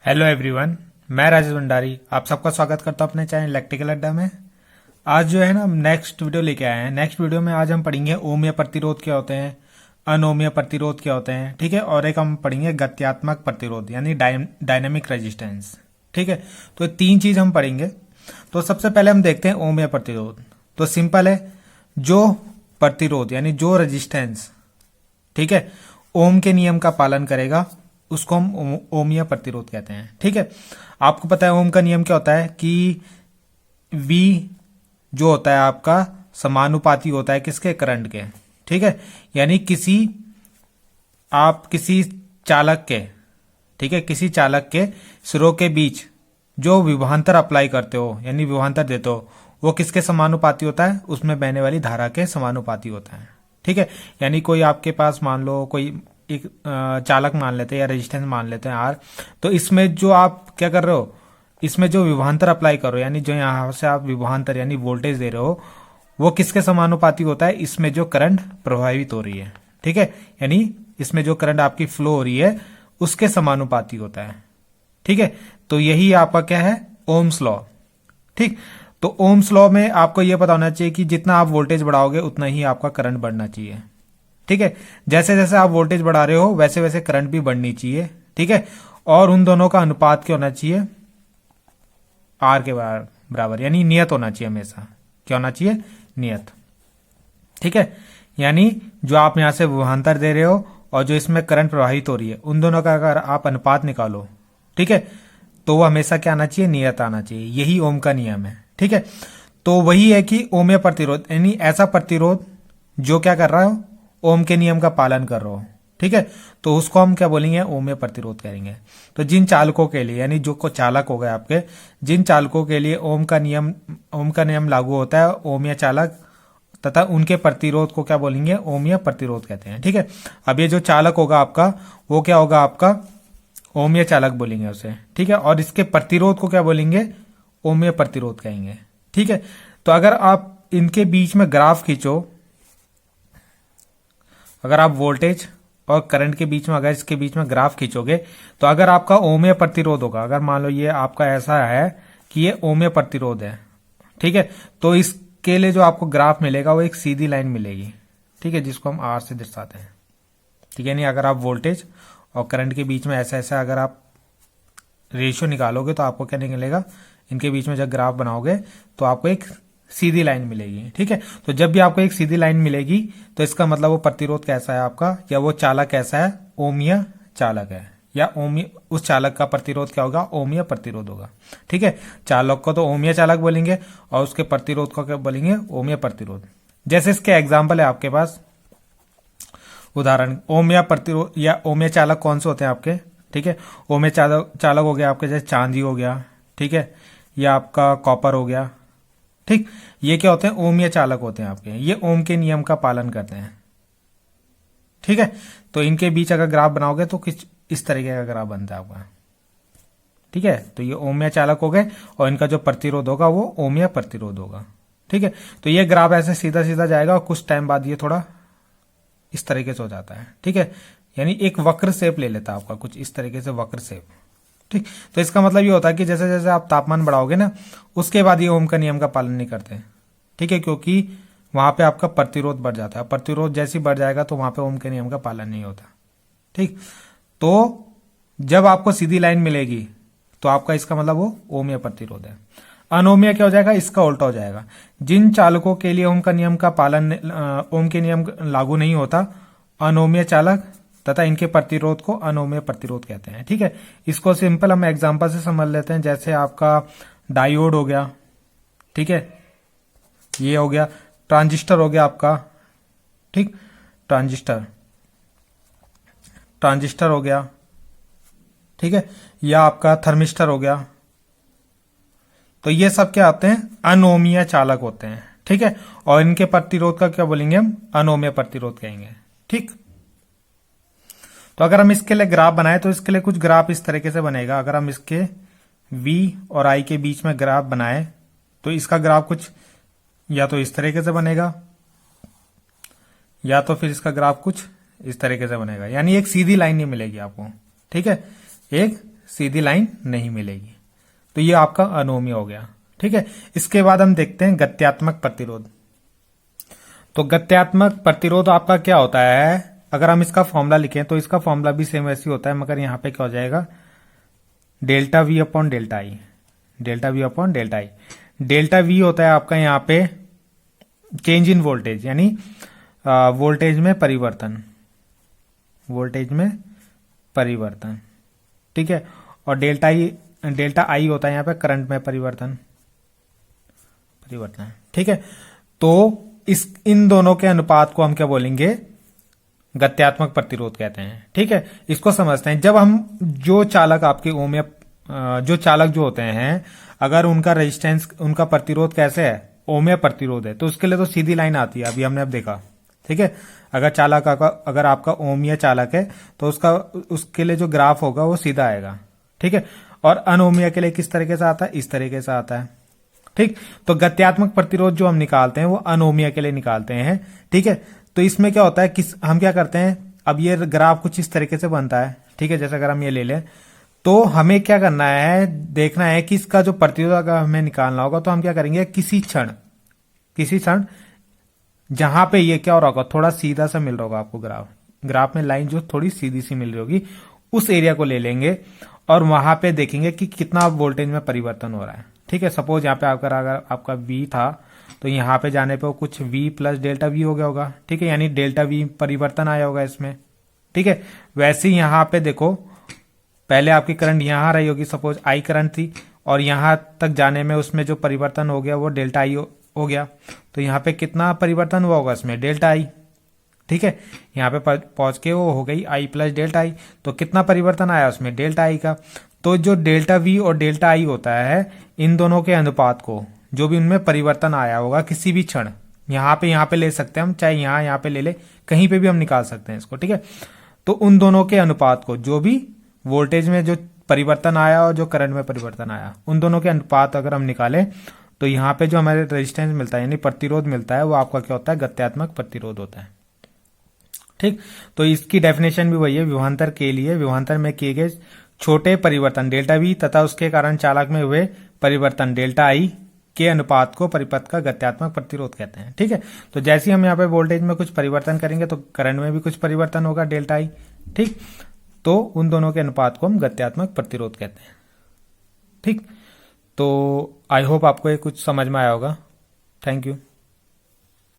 Hello everyone, मैं राजेश भंडारी आप सबका स्वागत करता हूं अपने चैनल इलेक्ट्रिकल अड्डा में। आज जो है ना हम नेक्स्ट वीडियो लेके आए हैं। नेक्स्ट वीडियो में आज हम पढ़ेंगे ओमीय प्रतिरोध क्या होते हैं, अनोमीय प्रतिरोध क्या होते हैं, ठीक है। और एक हम पढ़ेंगे गत्यात्मक प्रतिरोध यानी डायनेमिक रेजिस्टेंस, ठीक है। तो तीन चीज हम पढ़ेंगे। तो सबसे पहले हम देखते हैं ओमीय प्रतिरोध। तो सिंपल है, जो प्रतिरोध यानी जो रेजिस्टेंस, ठीक है, ओम के नियम का पालन करेगा उसको हम ओमीय प्रतिरोध कहते हैं, ठीक है। आपको पता है ओम का नियम क्या होता है कि V जो होता है आपका समानुपाती होता है किसके, करंट के, ठीक है। यानी किसी चालक के, ठीक है, किसी चालक के सिरों के बीच जो विभवांतर अप्लाई करते हो यानी विभवांतर देते हो वो किसके समानुपाती होता है, उसमें बहने वाली धारा के समानुपाती होता है, ठीक है। यानी कोई आपके पास मान लो कोई एक चालक मान लेते हैं या रेजिस्टेंस मान लेते हैं आर। तो इसमें जो आप क्या कर रहे हो, इसमें जो विभवांतर अप्लाई करो यानी जो यहां से आप विभवांतर यानी वोल्टेज दे रहे हो वो किसके समानुपाती होता है, इसमें जो करंट प्रवाहित हो रही है, ठीक है। यानी इसमें जो करंट आपकी फ्लो हो रही है उसके समानुपाती होता है, ठीक है। तो यही आपका क्या है, ओम्स लॉ, ठीक। तो ओम्स लॉ में आपको यह पता होना चाहिए कि जितना आप वोल्टेज बढ़ाओगे उतना ही आपका करंट बढ़ना चाहिए, ठीक है। जैसे जैसे आप वोल्टेज बढ़ा रहे हो वैसे वैसे करंट भी बढ़नी चाहिए, ठीक है। और उन दोनों का अनुपात क्या होना चाहिए, आर के बराबर यानी नियत होना चाहिए हमेशा। क्या होना चाहिए, नियत, ठीक है। यानी जो आप यहां से विभवांतर दे रहे हो और जो इसमें करंट प्रवाहित हो रही है उन दोनों का अगर आप अनुपात निकालो, ठीक है, तो वो हमेशा क्या आना चाहिए, नियत आना चाहिए। यही ओम का नियम है, ठीक है। तो वही है कि ओमीय प्रतिरोध यानी ऐसा प्रतिरोध जो क्या कर रहा हो, ओम के नियम का पालन कर रहा हो, ठीक है। तो उसको हम क्या बोलेंगे, ओमीय प्रतिरोध करेंगे। तो जिन चालकों के लिए यानी जो को चालक हो गए आपके, जिन चालकों के लिए ओम का नियम लागू होता है, ओमीय चालक, तथा उनके प्रतिरोध को क्या बोलेंगे, ओमीय प्रतिरोध कहते हैं, ठीक है। अब ये जो चालक होगा आपका वो क्या होगा, आपका ओमीय चालक बोलेंगे उसे, ठीक है। और इसके प्रतिरोध को क्या बोलेंगे, ओमीय प्रतिरोध कहेंगे, ठीक है। तो अगर आप इनके बीच में ग्राफ खींचो, अगर आप वोल्टेज और करंट के बीच में अगर इसके बीच में ग्राफ खींचोगे तो अगर आपका ओमीय प्रतिरोध होगा, अगर मान लो ये आपका ऐसा है कि ये ओमीय प्रतिरोध है, ठीक है, तो इसके लिए जो आपको ग्राफ मिलेगा वो एक सीधी लाइन मिलेगी, ठीक है, जिसको हम आर से दर्शाते हैं, ठीक है। नहीं, अगर आप वोल्टेज और करंट के बीच में ऐसा ऐसा अगर आप रेशियो निकालोगे तो आपको क्या निकलेगा, इनके बीच में जब ग्राफ बनाओगे तो आपको एक सीधी लाइन मिलेगी, ठीक है। तो जब भी आपको एक सीधी लाइन मिलेगी तो इसका मतलब वो प्रतिरोध कैसा है आपका, या वो चालक कैसा है, ओमीय चालक है, या ओमीय उस चालक का प्रतिरोध क्या होगा, ओमीय प्रतिरोध होगा, ठीक है। चालक को तो ओमीय चालक बोलेंगे और उसके प्रतिरोध को क्या बोलेंगे, ओमीय प्रतिरोध। जैसे इसके एग्जाम्पल है आपके पास उदाहरण, ओमीय प्रतिरोध या ओमीय चालक कौन से होते हैं आपके, ठीक है। ओमीय चालक हो गया आपके, जैसे चांदी हो गया, ठीक है, या आपका कॉपर हो गया, ठीक। ये क्या होते हैं, ओमीय चालक होते हैं आपके, ये ओम के नियम का पालन करते हैं, ठीक है। तो इनके बीच अगर ग्राफ बनाओगे तो किस इस तरीके का ग्राफ बनता है आपका, ठीक है। तो ये ओमीय चालक हो गए और इनका जो प्रतिरोध होगा वो ओमीय प्रतिरोध होगा, ठीक है। तो ये ग्राफ ऐसे सीधा सीधा जाएगा और कुछ टाइम बाद ये थोड़ा इस तरीके से हो जाता है, ठीक है। यानी एक वक्र शेप ले लेता है आपका, कुछ इस तरीके से वक्र शेप, ठीक। तो इसका मतलब ये होता है कि जैसे जैसे आप तापमान बढ़ाओगे ना उसके बाद ये ओम का नियम का पालन नहीं करते, ठीक है, क्योंकि वहां पे आपका प्रतिरोध बढ़ जाता है, प्रतिरोध जैसे ही बढ़ जाएगा तो वहां पे ओम के नियम का पालन नहीं होता, ठीक। तो जब आपको सीधी लाइन मिलेगी तो आपका इसका मतलब वो ओमीय प्रतिरोध है। अनोमीय क्या हो जाएगा, इसका उल्टा हो जाएगा। जिन चालकों के लिए ओम का नियम का पालन, ओम के नियम लागू नहीं होता, अनोमीय चालक तथा इनके प्रतिरोध को अनोमीय प्रतिरोध कहते हैं, ठीक है। इसको सिंपल हम एग्जांपल से समझ लेते हैं। जैसे आपका डायोड हो गया, ठीक है, ये हो गया, ट्रांजिस्टर हो गया आपका, ठीक, ट्रांजिस्टर हो गया, ठीक है, या आपका थर्मिस्टर हो गया। तो ये सब क्या आते हैं, अनोमीय चालक होते हैं, ठीक है। और इनके प्रतिरोध का क्या बोलेंगे, हम अनोमीय प्रतिरोध कहेंगे, ठीक। तो अगर हम इसके लिए ग्राफ बनाए तो इसके लिए कुछ ग्राफ इस तरीके से बनेगा। अगर हम इसके V और I के बीच में ग्राफ बनाए तो इसका ग्राफ कुछ या तो इस तरीके से बनेगा या तो फिर इसका ग्राफ कुछ इस तरीके से बनेगा, यानी एक सीधी लाइन नहीं मिलेगी आपको, ठीक है, एक सीधी लाइन नहीं मिलेगी। तो ये आपका अनोमी हो गया। ठीक है, इसके बाद हम देखते हैं गत्यात्मक प्रतिरोध। तो गत्यात्मक प्रतिरोध आपका क्या होता है, अगर हम इसका फॉर्मूला लिखें तो इसका फॉर्मूला भी सेम वैसे ही होता है, मगर यहां पे क्या हो जाएगा, delta we upon delta I, delta we upon delta I. Delta we होता है आपका यहां पे चेंज इन वोल्टेज, यानी वोल्टेज में परिवर्तन, वोल्टेज में परिवर्तन। ठीक है, और डेल्टा आई होता है यहां पे करंट में परिवर्तन। ठीक है, तो इन दोनों के अनुपात को हम क्या बोलेंगे, गत्यात्मक प्रतिरोध कहते हैं। ठीक है, इसको समझते हैं। जब हम जो चालक आपके ओम या जो चालक जो होते हैं, अगर उनका रेजिस्टेंस, उनका प्रतिरोध कैसे है, ओम प्रतिरोध है, तो उसके लिए तो सीधी लाइन आती है, अभी हमने अब देखा। ठीक है, अगर आपका ओमिया चालक है तो उसके लिए जो ग्राफ होगा वो सीधा आएगा। ठीक है, और अनोमिया के लिए किस तरीके से आता है, इस तरीके से आता है। ठीक, तो गत्यात्मक प्रतिरोध जो हम निकालते हैं वो अनोमिया के लिए निकालते हैं। ठीक है, तो इसमें क्या होता है, हम क्या करते हैं, अब ये ग्राफ कुछ इस तरीके से बनता है। ठीक है, जैसे अगर हम ये ले लें तो हमें क्या करना है, देखना है कि इसका जो प्रतिरोध अगर हमें निकालना होगा तो हम क्या करेंगे, किसी क्षण जहां पे ये क्या हो रहा होगा, थोड़ा सीधा सा मिल रहा होगा आपको ग्राफ में लाइन जो थोड़ी सीधी सी मिल रही होगी, उस एरिया को ले लेंगे और वहां पे देखेंगे कि कितना वोल्टेज में परिवर्तन हो रहा है। ठीक है, सपोज यहाँ पे अगर आपका V था तो यहाँ पे जाने पे वो कुछ V प्लस डेल्टा V हो गया होगा। ठीक है, यानी डेल्टा V परिवर्तन आया होगा इसमें। ठीक है, वैसे ही यहाँ पे देखो, पहले आपकी करंट यहाँ रही होगी, सपोज I करंट थी, और यहां तक जाने में उसमें जो परिवर्तन हो गया वो डेल्टा आई हो गया। तो यहाँ पे कितना परिवर्तन हुआ होगा इसमें, डेल्टा आई। ठीक है, यहाँ पे पहुंच के वो हो गई I प्लस डेल्टा आई, तो कितना परिवर्तन आया उसमें, डेल्टा आई का। तो जो डेल्टा वी और डेल्टा आई होता है, इन दोनों के अनुपात को, जो भी उनमें परिवर्तन आया होगा किसी भी क्षण, यहाँ पे ले सकते हैं हम, चाहे यहाँ पे ले ले, कहीं पे भी हम निकाल सकते हैं इसको। ठीक है, तो उन दोनों के अनुपात को, जो भी वोल्टेज में जो परिवर्तन आया और जो करंट में परिवर्तन आया, उन दोनों के अनुपात अगर हम निकालें तो यहाँ पे जो हमारे रेजिस्टेंस मिलता है, यानी प्रतिरोध मिलता है, वो आपका क्या होता है, गत्यात्मक प्रतिरोध होता है। ठीक, तो इसकी डेफिनेशन भी वही है, विभवांतर के लिए विभवांतर में किए गए छोटे परिवर्तन डेल्टा वी तथा उसके कारण चालक में हुए परिवर्तन डेल्टा आई के अनुपात को परिपथ का गत्यात्मक प्रतिरोध कहते हैं। ठीक है, तो जैसे हम यहाँ पे वोल्टेज में कुछ परिवर्तन करेंगे तो करंट में भी कुछ परिवर्तन होगा, डेल्टा आई। ठीक, तो उन दोनों के अनुपात को हम गत्यात्मक प्रतिरोध कहते हैं। ठीक, तो आई होप आपको ये कुछ समझ में आया होगा। Thank you.